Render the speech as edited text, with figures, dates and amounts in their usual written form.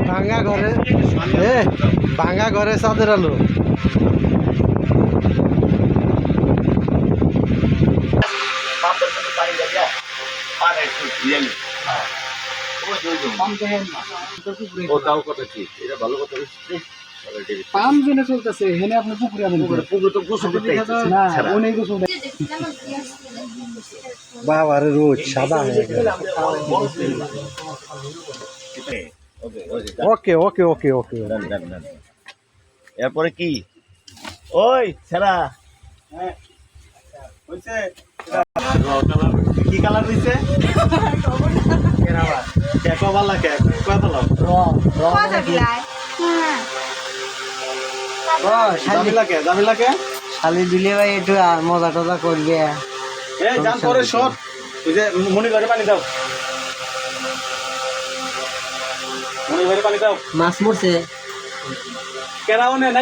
ভাঙা ঘরে ভাঙা ঘরে চাঁদের আলো। পাম জেনে চলতেছে হেনে আপনি পুকুরে বাবার রোজ সাদা হয়ে গেল। ওকে ওকে ওকে ওকে এরপরে কি ওই ছেড়া কি কালার দিচ্ছে শালি দিলে ভাই একটু মজা টজা করবে। মনি ঘরে পানি দাও, মনি ঘরে পানি দাও। মাছ মরছে কেরাও নেই।